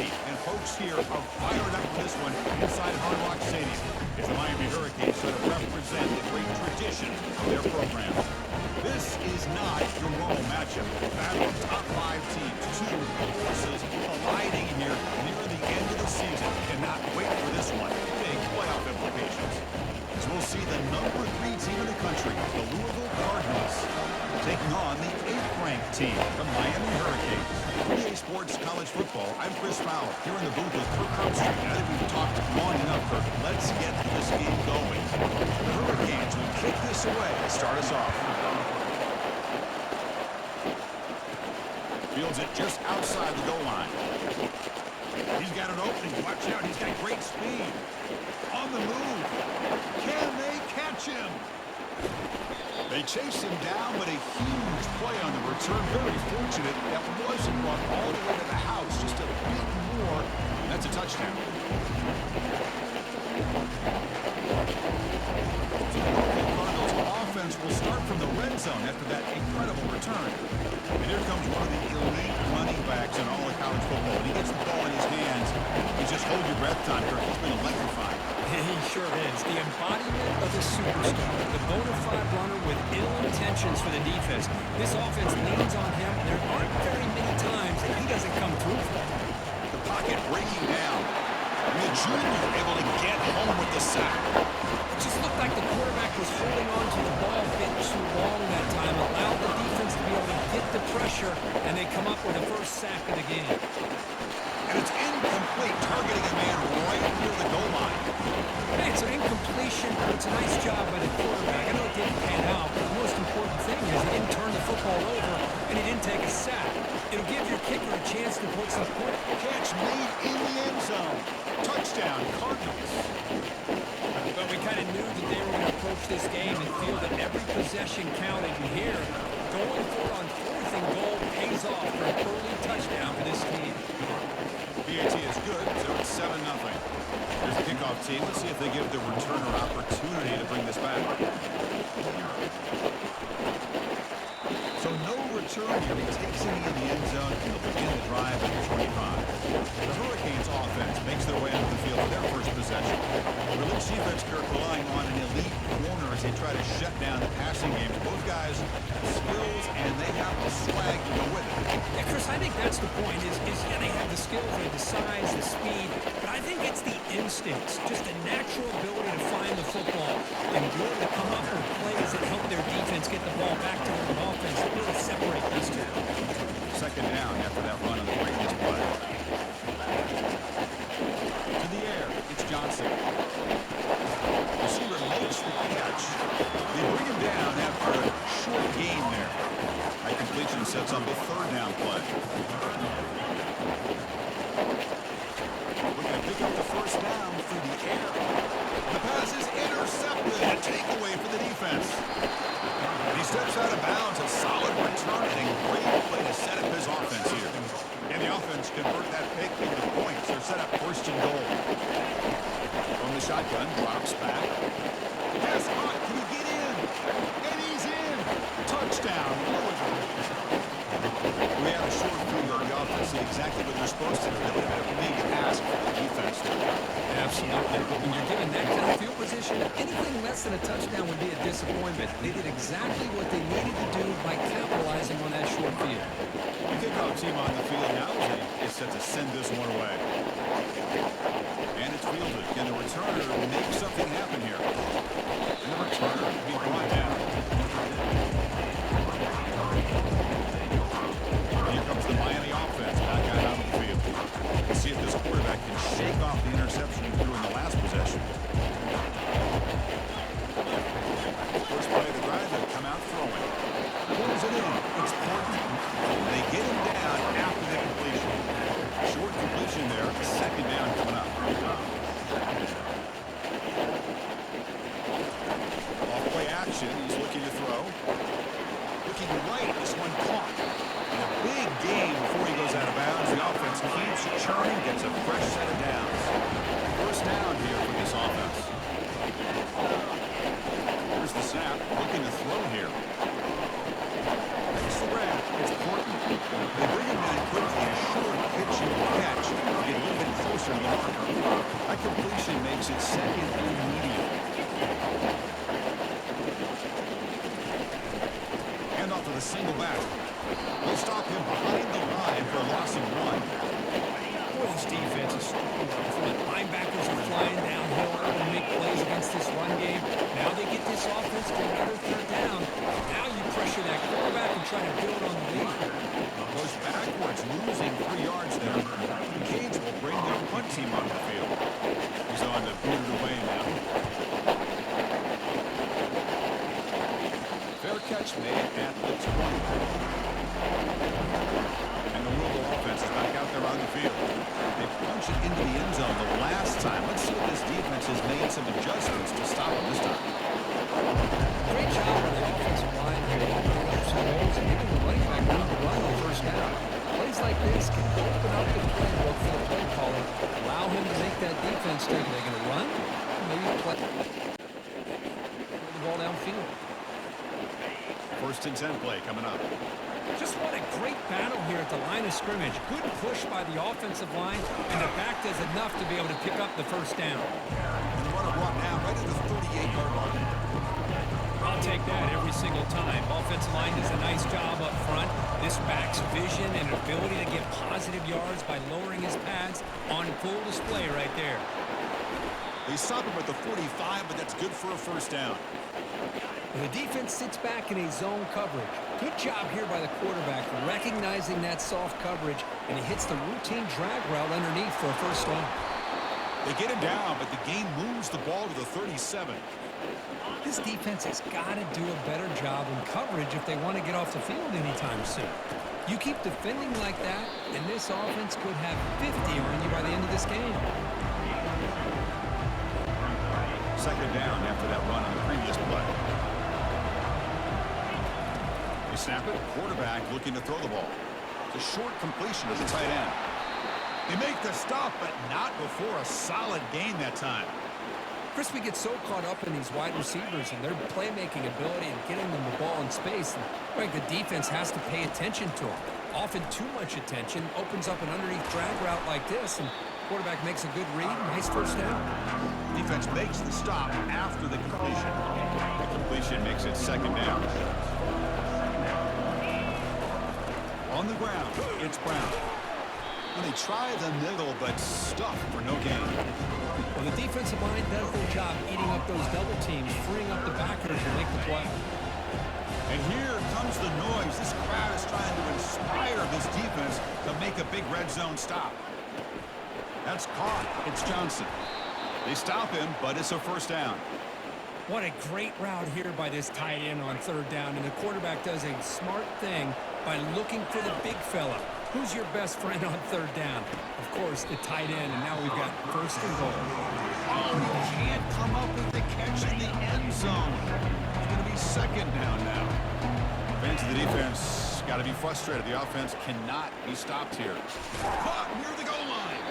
Miami. And folks here are fired up for this one inside Hard Rock Stadium. As the Miami Hurricanes sort of represent the great tradition of their program. This is not your normal matchup. Battle of top 5 teams. Two forces colliding here near the end of the season. Cannot wait for this one. Big playoff implications. As we'll see the number 3 team in the country, the Louisville Cardnals, taking on the 8th-ranked team, the Miami Hurricanes. EA Sports College Football, I'm Chris Fowler, here in the booth with Kirk Herbstreit. Now that we've talked long enough, Kirk, let's get this game going. The Hurricanes will kick this away to start us off. Fields it just outside the goal line. He's got an opening. Watch out. He's got great speed. On the move. Can they catch him? They chase him down, but a huge play on the return. Very fortunate that wasn't run all the way to the house. Just a bit more. That's a touchdown. So the Louisville Cardinals offense will start from the red zone after that incredible return. And here comes one of the elite running backs in all of college football. When he gets the ball in his hands, you just hold your breath time, Kirk. He's been electrifying. He sure is. The embodiment of a superstar. The bona fide runner with ill intentions for the defense. This offense leans on him. There aren't very many times that he doesn't come through for them. The pocket breaking down. And the junior able to get home with the sack. It just looked like the quarterback was holding on to the ball a bit too long that time. Allowed the defense to be able to get the pressure, and they come up with the first sack of the game. And it's incomplete, targeting a man right near the goal line. Hey, it's an incompletion, but it's a nice job by the quarterback. I know it didn't pan out, but the most important thing is he didn't turn the football over, and he didn't take a sack. It'll give your kicker a chance to put some points. Catch made in the end zone. Touchdown, Cardinals. But we kind of knew that they were going to approach this game and feel that every possession counted. And here, going for it on 4th and goal pays off for an early touchdown for this team. PAT is good, so it's 7-0. There's the kickoff team. Let's see if they give the returner an opportunity to bring this back. So no return here. He takes it in the end zone, and they'll begin the drive at the 25. The Hurricanes offense makes their way onto the field for their first possession. The Release defense, Kirk, relying on an elite corner as they try to shut down the passing games. Both guys have skills, and they have the swag to go with it. Yeah, Chris, I think that's the point. Yeah, they have the skills, they have the size, the speed, but I think it's the instincts, just the natural ability to find the football and be able to come up with plays that help their defense get the ball back to their offense that really separate these two. Second down after that run on the previous play. To the air, it's Johnson. Receiver makes the catch. They bring him down after a short gain there. High completion sets up the 3rd down play. We're going to pick up the 1st down through the air. The pass is intercepted. A takeaway for the defense. He steps out of bounds. A solid return and a great play to set up his offense here. And the offense convert that pick into points. They're set up 1st and goal. From the shotgun, drops back. Pass hot. Can he get in? And he's in. Touchdown, Louisville. We had a short field on the offense. Did exactly what they're supposed to do. They would have had a big ask for the defense there. Absolutely. When you're given that kind of field position, anything less than a touchdown would be a disappointment. They did exactly what they needed to do by capitalizing on that short field. The kickoff team on the field now is set to send this one away. And it's fielded. Can the returner make something happen here? And the returner will be brought down. Here comes the Miami offense back out on the field. Let's see if this quarterback can shake off the interception he threw in the last possession. First play of the drive, they come out throwing. Pulls it in. It's Portland. They get him down after the completion. Short completion there. 2nd down coming up. makes it second and medium. Hand off to the single back. They'll stop him behind the line for a loss of 1. Boy, this defense is strong up front. Linebackers are flying downhill, able to make plays against this run game. Now they get this offense to another third down. Now you pressure that quarterback and try to build on the lead. Goes backwards, losing 3 yards there. The Canes will bring their punt team on the field. He's on to boot it away now. Fair catch made at the 20. And the Louisville offense is back out there on the field. They punched it into the end zone the last time. Let's see if this defense has made some adjustments to stop them this time. Great job on the offensive line here. Opening up some holes and giving the running back room to run on first down. Plays like this can open up the playbook for the play caller. Allow him to make that defense think they're going to run. Maybe play the ball downfield. 1st and 10 play coming up. Just what a great battle here at the line of scrimmage. Good push by the offensive line, and the back does enough to be able to pick up the first down. And the runner brought now right at the 38-yard line. I'll take that every single time. Offensive line does a nice job up front. This back's vision and ability to get positive yards by lowering his pads on full display right there. They stop him at the 45, but that's good for a first down. And the defense sits back in a zone coverage. Good job here by the quarterback, recognizing that soft coverage, and he hits the routine drag route underneath for a first down. They get him down, but the game moves the ball to the 37. This defense has got to do a better job in coverage if they want to get off the field anytime soon. You keep defending like that, and this offense could have 50 on you by the end of this game. 2nd down after that run on the previous play. They snap it. Quarterback looking to throw the ball. It's a short completion to the tight end. They make the stop, but not before a solid gain that time. Chris, we get so caught up in these wide receivers and their playmaking ability and getting them the ball in space. And, right, the defense has to pay attention to them. Often too much attention opens up an underneath drag route like this, and quarterback makes a good read. Nice first down. Defense makes the stop after the completion. The completion makes it 2nd down. On the ground, it's Brown. And they try the middle, but stuff for no gain. Well, the defensive line does their job eating up those double teams, freeing up the backers to make the play. And here comes the noise. This crowd is trying to inspire this defense to make a big red zone stop. That's caught. It's Johnson. They stop him, but it's a first down. What a great route here by this tight end on 3rd down, and the quarterback does a smart thing by looking for the big fella. Who's your best friend on 3rd down? Of course, the tight end, and now we've got 1st and goal. Oh, he can't come up with the catch in the end zone. It's going to be 2nd down now. Fans of the defense got to be frustrated. The offense cannot be stopped here. Caught near the goal line.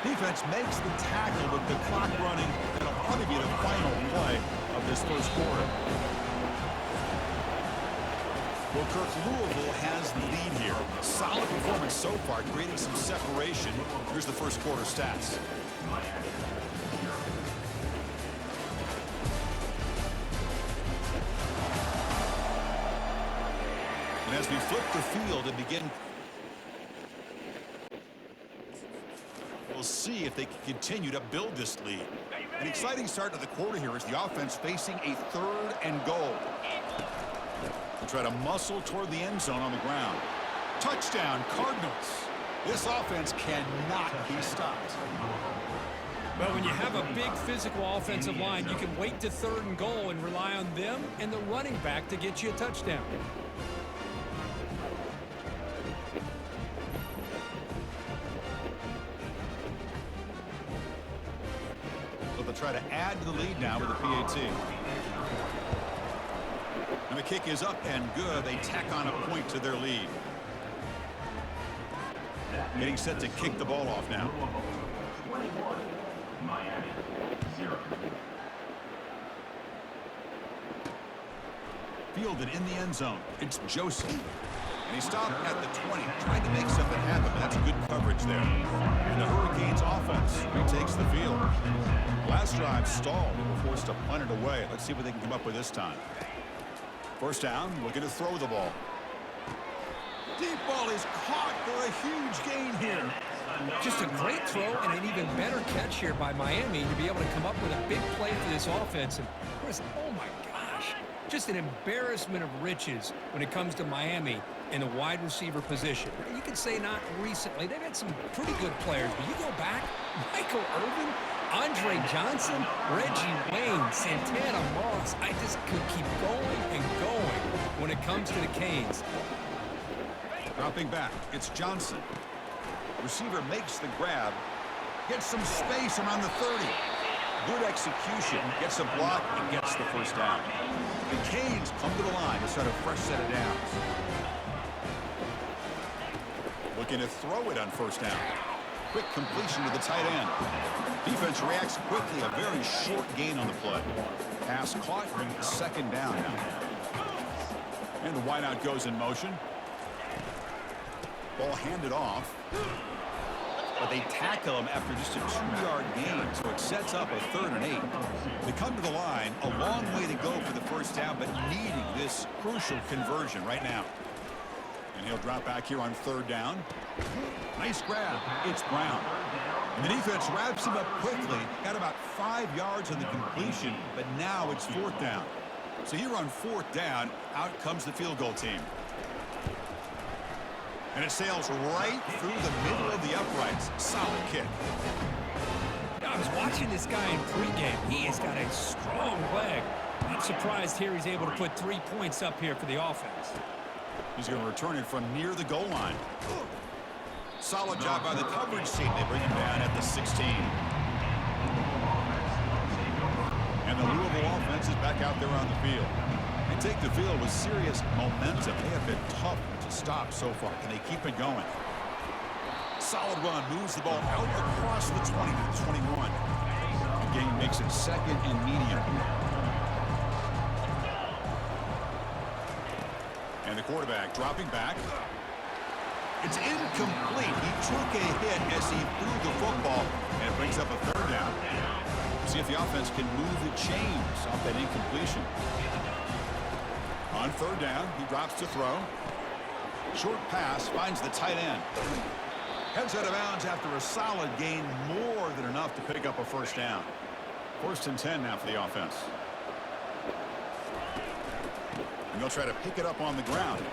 Defense makes the tackle with the clock running. It'll probably be the final play of this 1st quarter. Well, Kirk, Louisville has the lead here. Solid performance so far, creating some separation. Here's the 1st quarter stats. And as we flip the field and begin, we'll see if they can continue to build this lead. An exciting start to the quarter here as the offense facing a 3rd and goal. They'll try to muscle toward the end zone on the ground. Touchdown, Cardinals. This offense cannot be stopped. Well, when you have a big physical offensive line, you can wait to 3rd and goal and rely on them and the running back to get you a touchdown. So they'll try to add to the lead now with the PAT. And the kick is up and good. They tack on a point to their lead. Getting set to kick the ball off now. Fielded in the end zone. It's Joseph. And he stopped at the 20, trying to make something happen, but that's good coverage there. And the Hurricanes offense retakes the field. Last drive stalled. They were forced to punt it away. Let's see what they can come up with this time. First down, looking to throw the ball. Deep ball is caught for a huge gain here. Just a great throw and an even better catch here by Miami to be able to come up with a big play for this offense. And Chris, oh my gosh, just an embarrassment of riches when it comes to Miami in the wide receiver position. You could say not recently. They've had some pretty good players, but you go back, Michael Irvin, Andre Johnson, Reggie Wayne, Santana Moss. I just could keep going and going when it comes to the Canes. Dropping back, it's Johnson. Receiver makes the grab, gets some space around the 30. Good execution, gets a block, and gets the first down. The Canes come to the line to start a fresh set of downs. Looking to throw it on first down. Quick completion to the tight end. Defense reacts quickly, a very short gain on the play. Pass caught, second down now. And the wideout goes in motion. Ball handed off. But they tackle him after just a 2-yard gain, so it sets up a 3rd and 8. They come to the line, a long way to go for the first down, but needing this crucial conversion right now. And he'll drop back here on 3rd down. Nice grab. It's Brown. And the defense wraps him up quickly. Got about 5 yards on the completion, but now it's 4th down. So here on 4th down, out comes the field goal team. And it sails right through the middle of the uprights. Solid kick. I was watching this guy in pregame. He has got a strong leg. I'm surprised here he's able to put 3 points up here for the offense. He's going to return it from near the goal line. Solid job by the coverage team. They bring him down at the 16. And the Louisville offense is back out there on the field. They take the field with serious momentum. They have been tough to stop so far. Can they keep it going? Solid run. Moves the ball out across the 20 to the 21. The game makes it 2nd and medium. And the quarterback dropping back. It's incomplete. He took a hit as he threw the football, and it brings up a 3rd down. See if the offense can move the chains off that incompletion. On 3rd down, he drops to throw. Short pass finds the tight end. Heads out of bounds after a solid gain, more than enough to pick up a first down. 1st and 10 now for the offense. And they'll try to pick it up on the ground.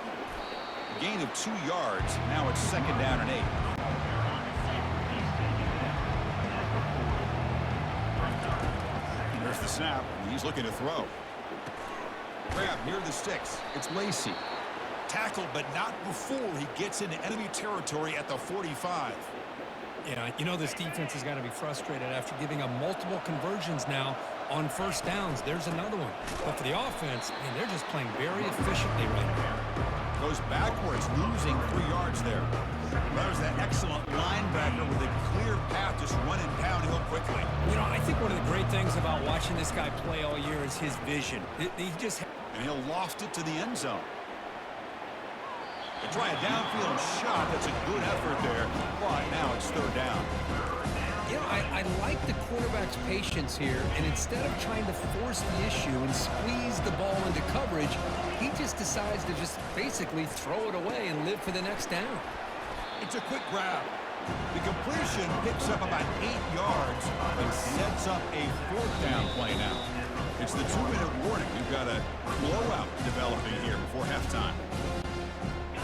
A gain of 2 yards. Now it's 2nd down and 8. There's the snap. And he's looking to throw. Grab near the sticks. It's Lacey. Tackled, but not before he gets into enemy territory at the 45. Yeah, you know this defense has got to be frustrated after giving up multiple conversions now on first downs. There's another one. But for the offense, man, they're just playing very efficiently right now. Goes backwards, losing 3 yards there. There's that excellent linebacker with a clear path, just running downhill quickly. You know, I think one of the great things about watching this guy play all year is his vision. He just... And he'll loft it to the end zone. They try a downfield shot. That's a good effort there. But now it's 3rd down. You know, I like the quarterback's patience here, and instead of trying to force the issue and squeeze the ball into coverage, he just decides to just basically throw it away and live for the next down. It's a quick grab. The completion picks up about 8 yards and sets up a 4th down play now. It's the 2-minute warning. We've got a blowout developing here before halftime.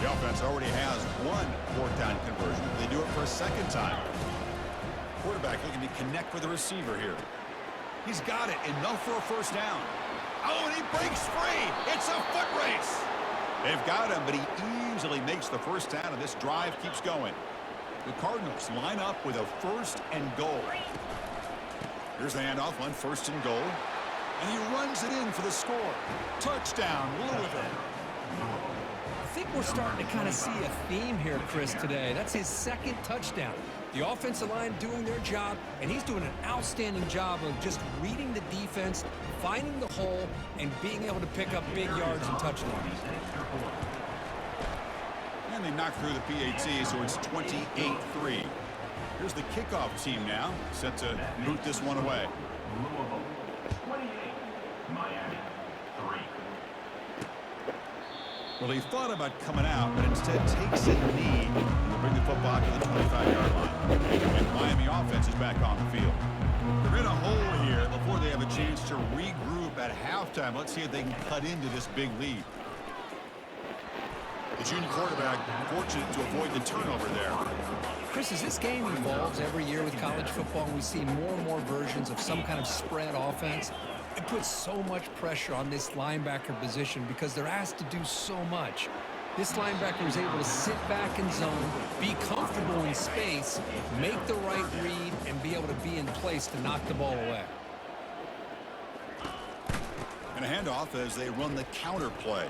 The offense already has 1 4th down conversion. They do it for a 2nd time. Quarterback looking to connect with the receiver here. He's got it. Enough for a first down. Oh, and he breaks free. It's a foot race. They've got him, but he easily makes the first down, and this drive keeps going. The Cardinals line up with a 1st and goal. Here's the handoff on 1st and goal. And he runs it in for the score. Touchdown, Louisville. I think we're starting to kind of see a theme here, Chris, today. That's his 2nd touchdown. The offensive line doing their job, and he's doing an outstanding job of just reading the defense, finding the hole, and being able to pick up big yards and touchdowns. And they knock through the PAT, so it's 28-3. Here's the kickoff team now, set to boot this one away. Louisville 28, Miami 3. Well, he thought about coming out, but instead takes a knee and will bring the football to the 25-yard line. And the Miami offense is back on the field. They're in a hole here before they have a chance to regroup at halftime. Let's see if they can cut into this big lead. The junior quarterback fortunate to avoid the turnover there. Chris, as this game evolves every year with college football, and we see more and more versions of some kind of spread offense, it puts so much pressure on this linebacker position because they're asked to do so much. This linebacker is able to sit back in zone, be comfortable in space, make the right read, and be able to be in place to knock the ball away. And a handoff as they run the counter play.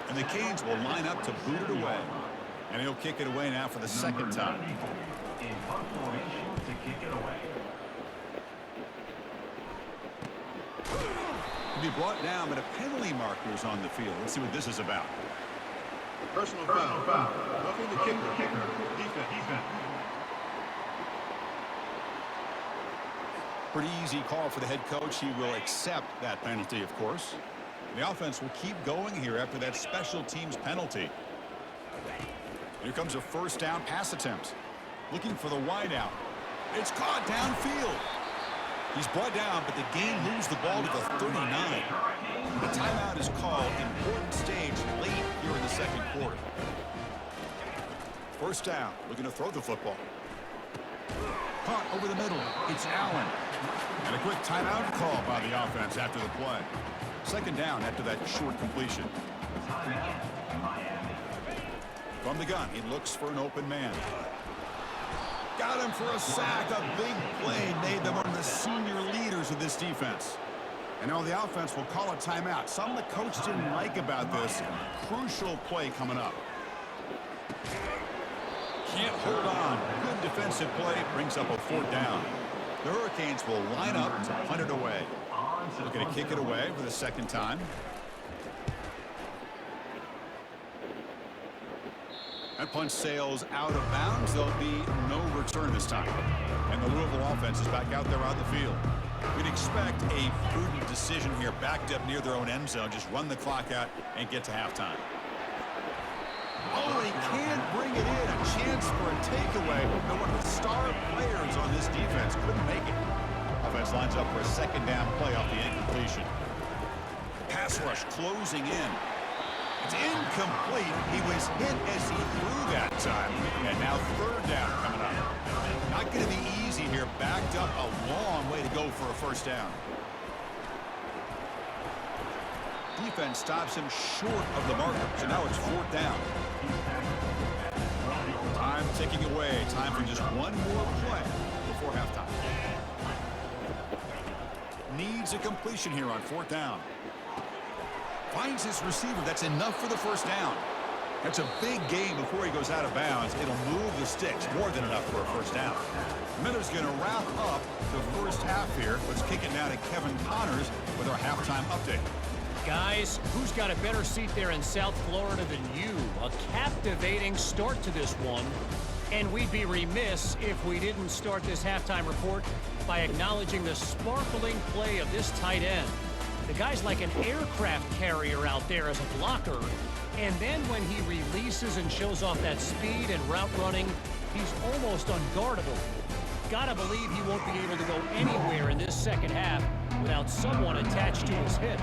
And the Canes will line up to boot it away. And he'll kick it away now for the second time. In punt formation to kick it away. To be brought down, but a penalty marker is on the field. Let's see what this is about. Personal foul. Roughing the kicker. Defense. Pretty easy call for the head coach. He will accept that penalty, of course. The offense will keep going here after that special teams penalty. Here comes a first down pass attempt. Looking for the wideout. It's caught downfield. He's brought down, but the game moves the ball to the 39. The timeout is called. Important stage late here in the second quarter. First down. Looking to throw the football. Caught over the middle. It's Allen. And a quick timeout call by the offense after the play. Second down after that short completion. From the gun, he looks for an open man. Got him for a sack. A big play made them one of the senior leaders of this defense. And now the offense will call a timeout. Something the coach didn't like about this. Crucial play coming up. Can't hold on. Good defensive play. Brings up a fourth down. The Hurricanes will line up to punt it away. Looking to kick it away for the second time. That punch sails out of bounds. There'll be no return this time. And the Louisville offense is back out there on the field. We'd expect a prudent decision here, backed up near their own end zone. Just run the clock out and get to halftime. Oh, he can't bring it in. A chance for a takeaway. But one of the star players on this defense couldn't make it. Offense lines up for a second down play off the incompletion. Pass rush closing in. It's incomplete. He was hit as he threw that time. And now third down coming up. Not going to be easy here. Backed up a long way to go for a first down. Defense stops him short of the marker. So now it's fourth down. Time ticking away. Time for just one more play before halftime. Needs a completion here on fourth down. Finds his receiver. That's enough for the first down. That's a big gain before he goes out of bounds. It'll move the sticks. More than enough for a first down. Miller's going to wrap up the first half here. Let's kick it now to Kevin Connors with our halftime update. Guys, who's got a better seat there in South Florida than you? A captivating start to this one. And we'd be remiss if we didn't start this halftime report by acknowledging the sparkling play of this tight end. The guy's like an aircraft carrier out there as a blocker. And then when he releases and shows off that speed and route running, he's almost unguardable. Gotta believe he won't be able to go anywhere in this second half without someone attached to his hip.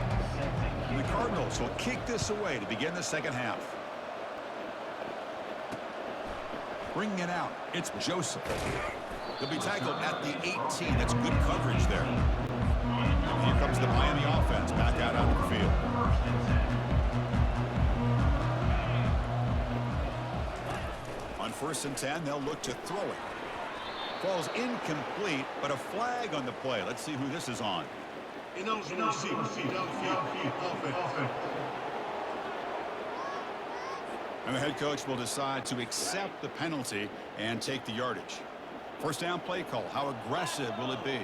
And the Cardinals will kick this away to begin the second half. Bringing it out, it's Joseph. He'll be tackled at the 18. That's good coverage there. And here comes the Miami offense back out onto the field. On 1st and 10, they'll look to throw it. Falls incomplete, but a flag on the play. Let's see who this is on. Ineligible receiver. Downfield. Offense. And the head coach will decide to accept the penalty and take the yardage. First down play call. How aggressive will it be?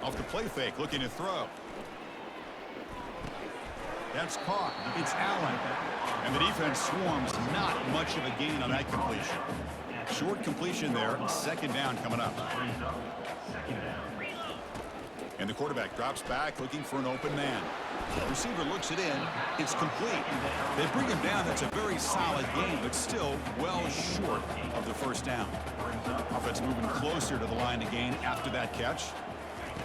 Off The play fake looking to throw. That's caught. It's Allen. And the defense swarms. Not much of a gain on that completion. Short completion there. Second down coming up. And the quarterback drops back looking for an open man. The receiver looks it in. It's complete. They bring him down. That's a very solid game, but still well short of the first down. Offense moving closer to the line of gain after that catch.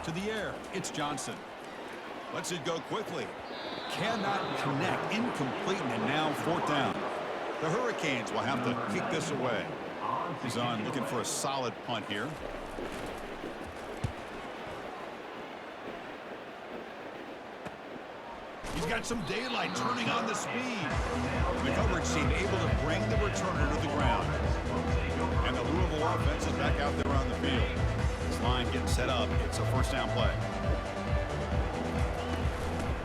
To the air. It's Johnson. Lets it go quickly. Cannot connect. Incomplete, and now fourth down. The Hurricanes will have to kick this away. He's on looking for a solid punt here. He's got some daylight, turning on the speed. The coverage team able to bring the returner to the ground. And the Louisville offense is back out there on the field. This line getting set up. It's a first down play.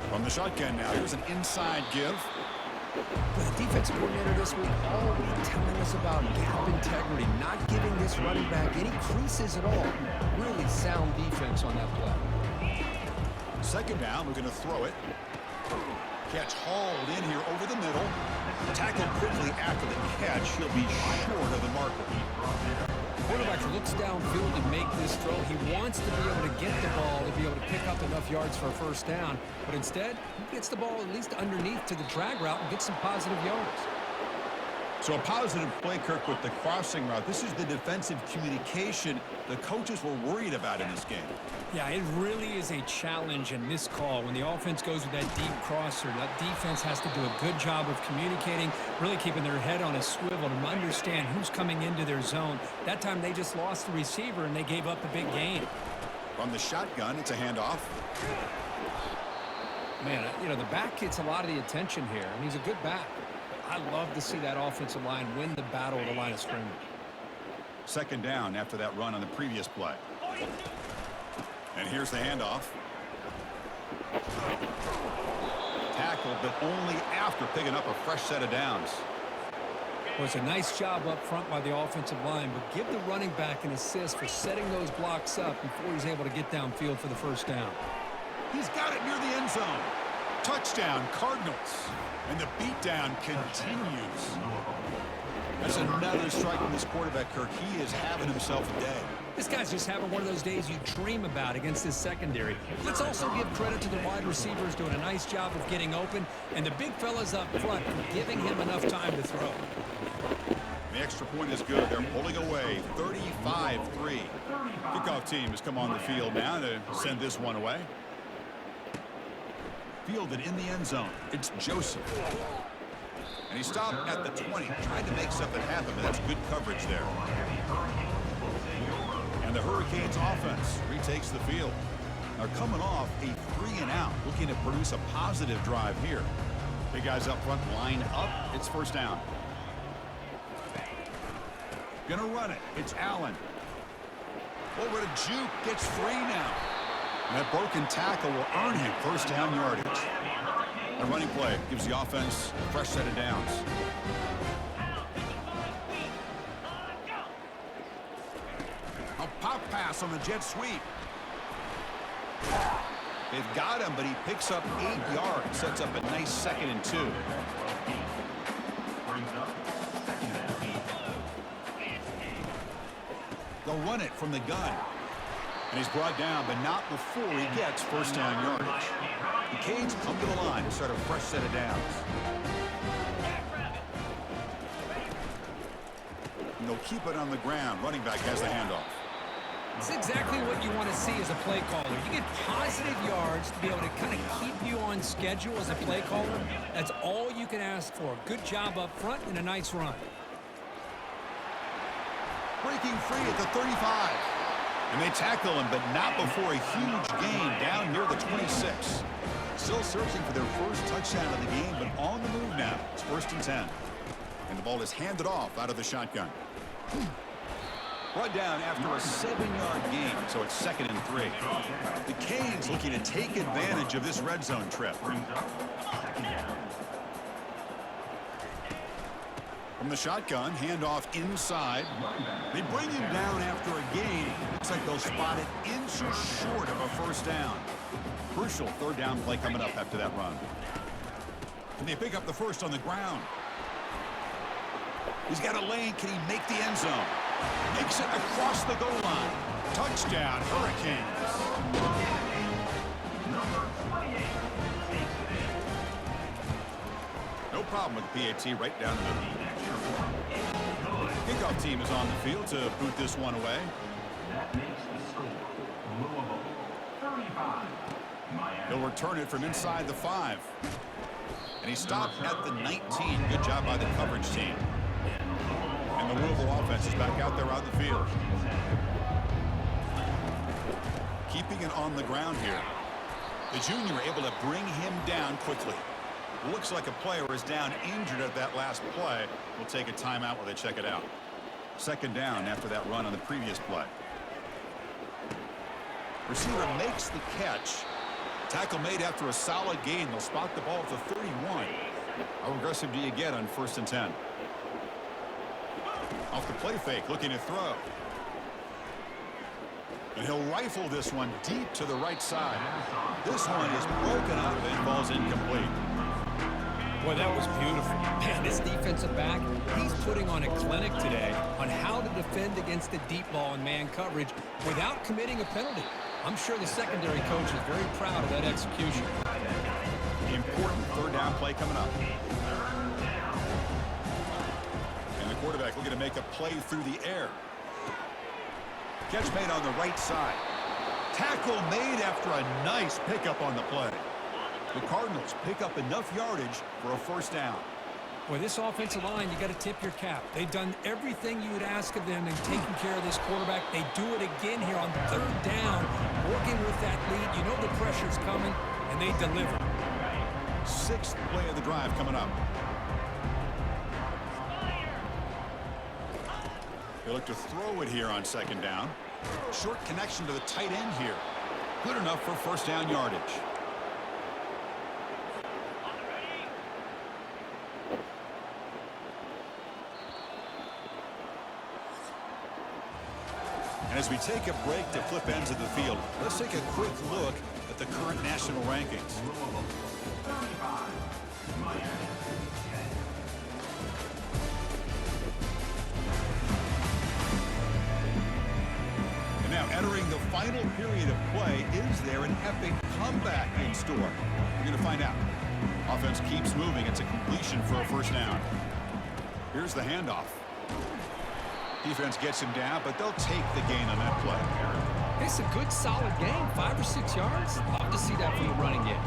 From the shotgun now, here's an inside give. The defensive coordinator this week all week telling us about gap integrity, not giving this running back any creases at all. Really sound defense on that play. Second down, we're going to throw it. Catch hauled in here over the middle. Tackled quickly after the catch. He'll be short of the marker. The quarterback looks downfield to make this throw. He wants to be able to get the ball to be able to pick up enough yards for a first down. But instead, he gets the ball at least underneath to the drag route and gets some positive yards. So a positive play, Kirk, with the crossing route. This is the defensive communication the coaches were worried about in this game. Yeah, it really is a challenge in this call. When the offense goes with that deep crosser, that defense has to do a good job of communicating, really keeping their head on a swivel to understand who's coming into their zone. That time they just lost the receiver and they gave up the big gain. From the shotgun, it's a handoff. Man, you know, the back gets a lot of the attention here, and he's a good back. I love to see that offensive line win the battle at the line of scrimmage. Second down after that run on the previous play. And here's the handoff. Tackled, but only after picking up a fresh set of downs. Well, it's a nice job up front by the offensive line, but give the running back an assist for setting those blocks up before he's able to get downfield for the first down. He's got it near the end zone. Touchdown, Cardinals. And the beatdown continues. That's another strike from this quarterback, Kirk. He is having himself a day. This guy's just having one of those days you dream about against this secondary. Let's also give credit to the wide receivers doing a nice job of getting open, and the big fellas up front for giving him enough time to throw. The extra point is good. They're pulling away 35-3. Kickoff team has come on the field now to send this one away. Fielded in the end zone. It's Joseph. And he stopped at the 20, trying to make something happen, but that's good coverage there. And the Hurricanes offense retakes the field. They're coming off a 3-and-out, looking to produce a positive drive here. Big guys up front line up. It's first down. Gonna run it. It's Allen. Over to Juke. Gets free now. And that broken tackle will earn him first down yardage. The running play gives the offense a fresh set of downs. A pop pass on the jet sweep. They've got him, but he picks up 8 yards. Sets up a nice 2nd and 2. They'll run it from the gun. And he's brought down, but not before he gets first down yardage. The Canes come to the line to start a fresh set of downs. And they'll keep it on the ground. Running back has the handoff. It's exactly what you want to see as a play caller. You get positive yards to be able to kind of keep you on schedule as a play caller. That's all you can ask for. Good job up front and a nice run. Breaking free at the 35. And they tackle him, but not before a huge gain down near the 26. Still searching for their first touchdown of the game, but on the move now. It's 1st and 10. And the ball is handed off out of the shotgun. Brought down after a 7-yard gain, so it's 2nd and 3. The Canes looking to take advantage of this red zone trip. From the shotgun, handoff inside. They bring him down after a gain. Looks like they'll spot it inches short of a first down. Crucial third down play coming up after that run. Can they pick up the first on the ground? He's got a lane. Can he make the end zone? Makes it across the goal line. Touchdown, Hurricanes. Number 28 takes it in. No problem with the PAT right down the middle. The extra point is good. Kickoff team is on the field to boot this one away. That makes the score Louisville 35. Miami. He'll return it from inside the 5. And he stopped at the 19. Good job by the coverage team. And the Louisville offense is back out there on the field. Keeping it on the ground here. The junior able to bring him down quickly. Looks like a player is down injured at that last play. We'll take a timeout while they check it out. Second down after that run on the previous play. Receiver makes the catch. Tackle made after a solid gain. They'll spot the ball at the 31. How aggressive do you get on 1st and 10? Off the play fake, looking to throw. And he'll rifle this one deep to the right side. This one is broken up and falls incomplete. Boy, that was beautiful. Man, this defensive back, he's putting on a clinic today on how to defend against the deep ball and man coverage without committing a penalty. I'm sure the secondary coach is very proud of that execution. Important third down play coming up. And the quarterback looking to make a play through the air. Catch made on the right side. Tackle made after a nice pickup on the play. The Cardinals pick up enough yardage for a first down. Boy, this offensive line, you got to tip your cap. They've done everything you would ask of them in taking care of this quarterback. They do it again here on 3rd down, working with that lead. You know the pressure's coming, and they deliver. 6th play of the drive coming up. They look to throw it here on 2nd down. Short connection to the tight end here. Good enough for first down yardage. And as we take a break to flip ends of the field, let's take a quick look at the current national rankings. Louisville 35. Miami 10. And now entering the final period of play, is there an epic comeback in store? We're going to find out. Offense keeps moving. It's a completion for a first down. Here's the handoff. Defense gets him down, but they'll take the gain on that play. It's a good, solid game. 5 or 6 yards. Love to see that from the running game.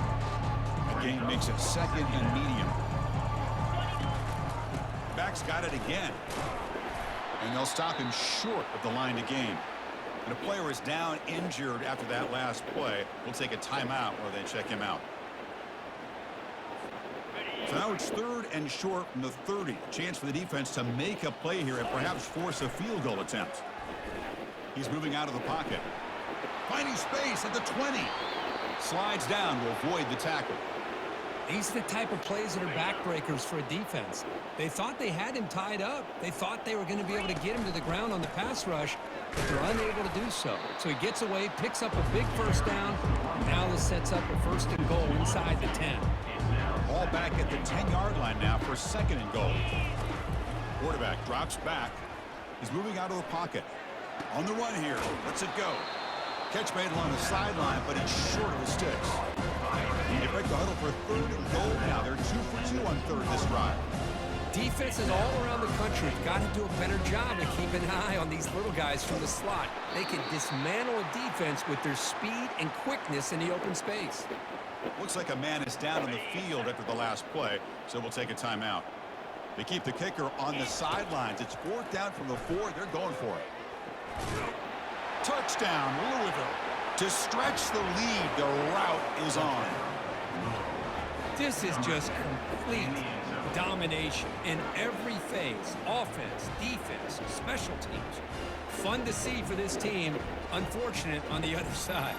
The gain makes it 2nd and medium. Back's got it again. And they'll stop him short of the line to gain. And a player is down injured after that last play. We'll take a timeout while they check him out. So now it's 3rd and short from the 30. Chance for the defense to make a play here and perhaps force a field goal attempt. He's moving out of the pocket. Finding space at the 20. Slides down to avoid the tackle. These are the type of plays that are backbreakers for a defense. They thought they had him tied up. They thought they were going to be able to get him to the ground on the pass rush, but they're unable to do so. So he gets away, picks up a big first down. Now this sets up a 1st and goal inside the 10. Ball back at the 10-yard line now for 2nd and goal. Quarterback drops back. He's moving out of the pocket. On the run here. Lets it go. Catch made along the sideline, but he's short of his sticks. They break the huddle for 3rd and goal now. They're 2 for 2 on 3rd this drive. Defenses all around the country have got to do a better job of keeping an eye on these little guys from the slot. They can dismantle a defense with their speed and quickness in the open space. Looks like a man is down on the field after the last play, so we'll take a timeout. They keep the kicker on the sidelines. It's 4th down from the 4. They're going for it. Touchdown, Louisville. To stretch the lead, the route is on. This is just complete domination in every phase. Offense, defense, special teams. Fun to see for this team. Unfortunate on the other side.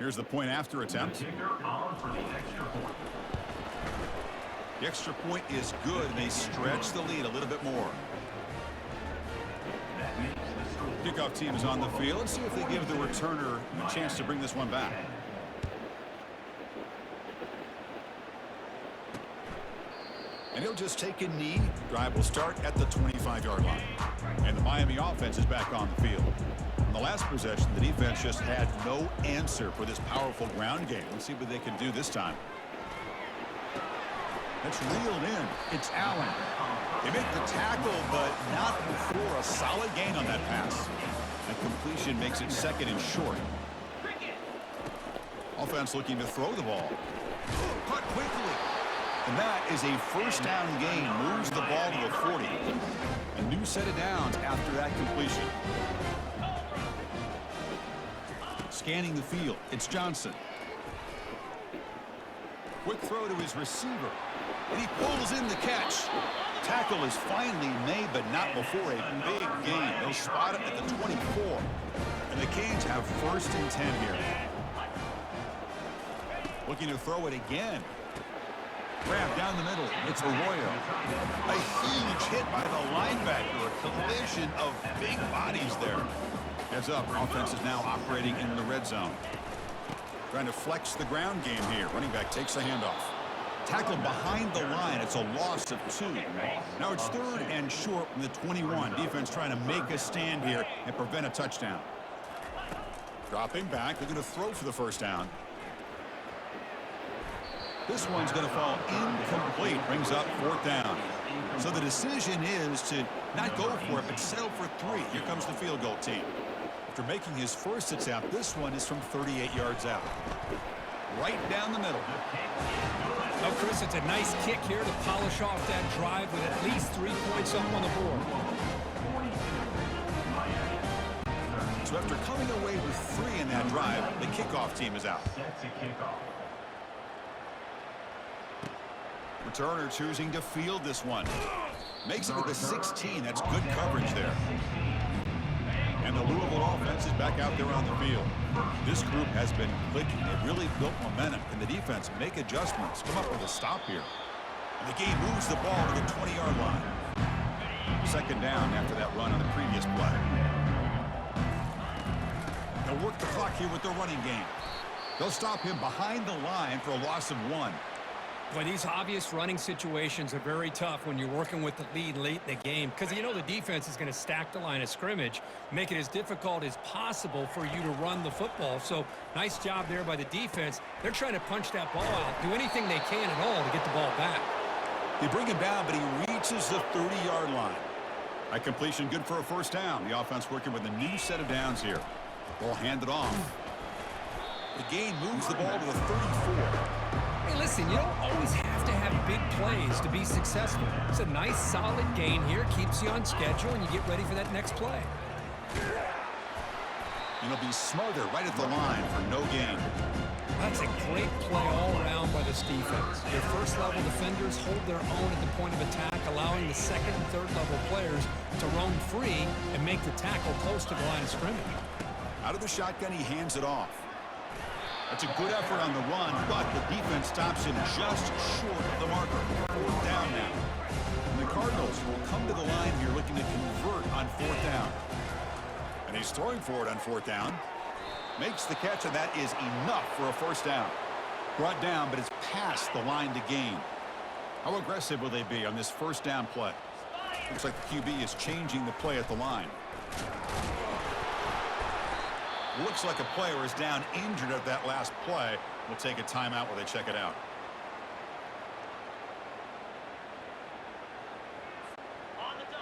Here's the point after attempt. Kicker on for the extra point. The extra point is good, and they stretch the lead a little bit more. That makes the score. Kickoff team is on the field. Let's see if they give the returner a chance to bring this one back. And he'll just take a knee. Drive will start at the 25-yard line. And the Miami offense is back on the field. On the last possession, the defense just had no answer for this powerful ground game. Let's see what they can do this time. That's reeled in. It's Allen. They make the tackle, but not before a solid gain on that pass. That completion makes it second and short. Offense looking to throw the ball. Cut quickly. And that is a first down gain. Moves the ball to the 40. A new set of downs after that completion. Scanning the field. It's Johnson. Quick throw to his receiver. And he pulls in the catch. Tackle is finally made, but not before a big gain. They'll spot it at the 24. And the Canes have first and 10 here. Looking to throw it again. Grab down the middle. It's Arroyo. A huge hit by the linebacker. A collision of big bodies there. Heads up. Offense is now operating in the red zone. Trying to flex the ground game here. Running back takes the handoff. Tackled behind the line. It's a loss of 2. Now it's third and short from the 21. Defense trying to make a stand here and prevent a touchdown. Dropping back. They're going to throw for the first down. This one's going to fall incomplete. Brings up fourth down. So the decision is to not go for it, but settle for 3. Here comes the field goal team. After making his first attempt, this one is from 38 yards out. Right down the middle. Well, Chris, it's a nice kick here to polish off that drive with at least 3 points up on the board. So after coming away with 3 in that drive, the kickoff team is out. Sets a kickoff. Returner choosing to field this one. Makes it to the 16. That's good coverage there. And the Louisville offense is back out there on the field. This group has been clicking. They've really built momentum. Can the defense make adjustments? Come up with a stop here. And the game moves the ball to the 20-yard line. Second down after that run on the previous play. They'll work the clock here with the running game. They'll stop him behind the line for a loss of 1. Boy, these obvious running situations are very tough when you're working with the lead late in the game because you know the defense is going to stack the line of scrimmage, make it as difficult as possible for you to run the football. So nice job there by the defense. They're trying to punch that ball out, do anything they can at all to get the ball back. They bring him down, but he reaches the 30-yard line. That completion good for a first down. The offense working with a new set of downs here. Ball handed off. The gain moves the ball to the 34. Hey, listen, you don't always have to have big plays to be successful. It's a nice, solid gain here. Keeps you on schedule, and you get ready for that next play. And he'll be smothered right at the line for no gain. That's a great play all around by this defense. Your first-level defenders hold their own at the point of attack, allowing the second and third-level players to roam free and make the tackle close to the line of scrimmage. Out of the shotgun, he hands it off. That's a good effort on the run, but the defense stops him just short of the marker. Fourth down now. And the Cardinals will come to the line here looking to convert on fourth down. And he's throwing for it on fourth down. Makes the catch, and that is enough for a first down. Brought down, but it's past the line to gain. How aggressive will they be on this first down play? Looks like the QB is changing the play at the line. Looks like a player is down injured at that last play. We'll take a timeout while they check it out.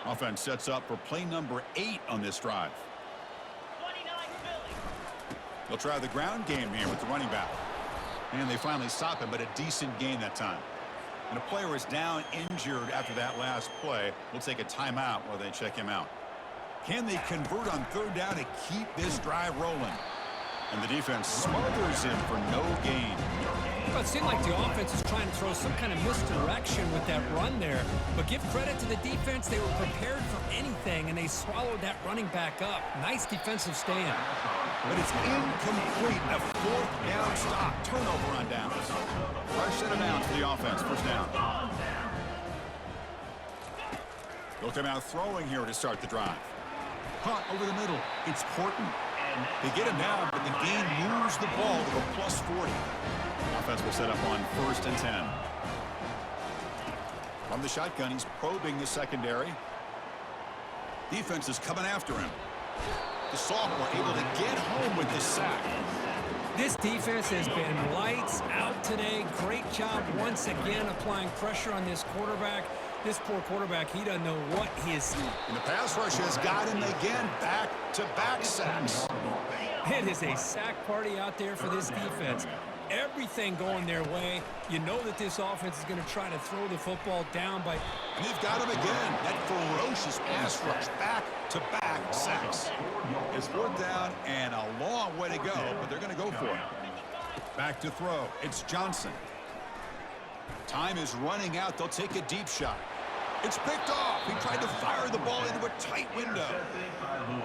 Offense sets up for play number 8 on this drive. They'll try the ground game here with the running back. And they finally stop him, but a decent gain that time. And a player is down injured after that last play. We'll take a timeout while they check him out. Can they convert on third down to keep this drive rolling? And the defense smothers him for no gain. Well, it seemed like the offense is trying to throw some kind of misdirection with that run there. But give credit to the defense. They were prepared for anything, and they swallowed that running back up. Nice defensive stand. but it's incomplete. A fourth down stop. Turnover on downs. Fresh set of downs for the offense. First down. They'll come out throwing here to start the drive. Hunt over the middle. It's Horton. They get him down, but the gain moves the ball to a plus 40. Offense will set up on 1st and 10. From the shotgun, he's probing the secondary. Defense is coming after him. The sophomore able to get home with the sack. This defense has been lights out today. Great job once again applying pressure on this quarterback. This poor quarterback, he doesn't know what he is. And the pass rush has got him again. Back-to-back sacks. It is a sack party out there for this defense. Everything going their way. You know that this offense is going to try to throw the football down by... And they've got him again. That ferocious pass rush. Back-to-back sacks. It's 4th down and a long way to go, but they're going to go for it. Back to throw. It's Johnson. Time is running out. They'll take a deep shot. It's picked off. He tried to fire the ball into a tight window.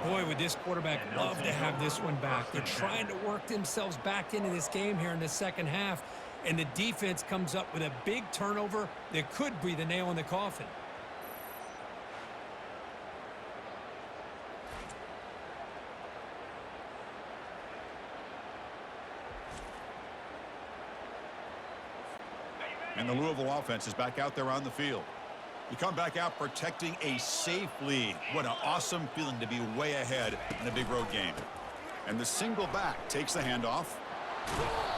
Boy, would this quarterback love to have this one back. They're trying to work themselves back into this game here in the second half, and the defense comes up with a big turnover that could be the nail in the coffin. And the Louisville offense is back out there on the field. You come back out protecting a safe lead. What an awesome feeling to be way ahead in a big road game. And the single back takes the handoff.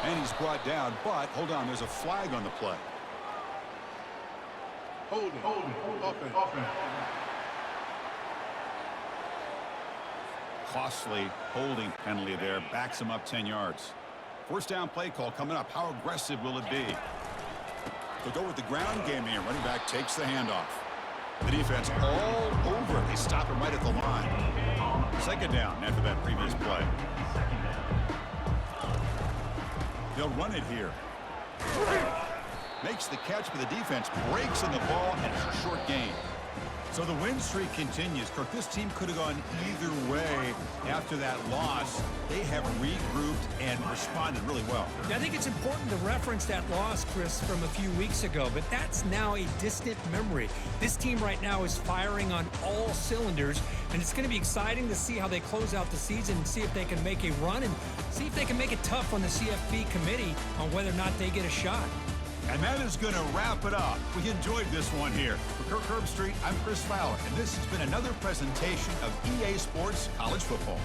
And he's brought down, but hold on, there's a flag on the play. Holding. Offense. Costly holding penalty there. Backs him up 10 yards. First down play call coming up. How aggressive will it be? They'll go with the ground game here. Running back takes the handoff. The defense all over. They stop him right at the line. Second down after that previous play. They'll run it here. Makes the catch, but the defense breaks in the ball, and it's a short gain. So the win streak continues. Kirk, this team could have gone either way after that loss. They have regrouped and responded really well. Yeah, I think it's important to reference that loss, Chris, from a few weeks ago, but that's now a distant memory. This team right now is firing on all cylinders, and it's going to be exciting to see how they close out the season and see if they can make a run and see if they can make it tough on the CFP committee on whether or not they get a shot. And that is going to wrap it up. We enjoyed this one here. For Kirk Herbstreit, I'm Chris Fowler, and this has been another presentation of EA Sports College Football.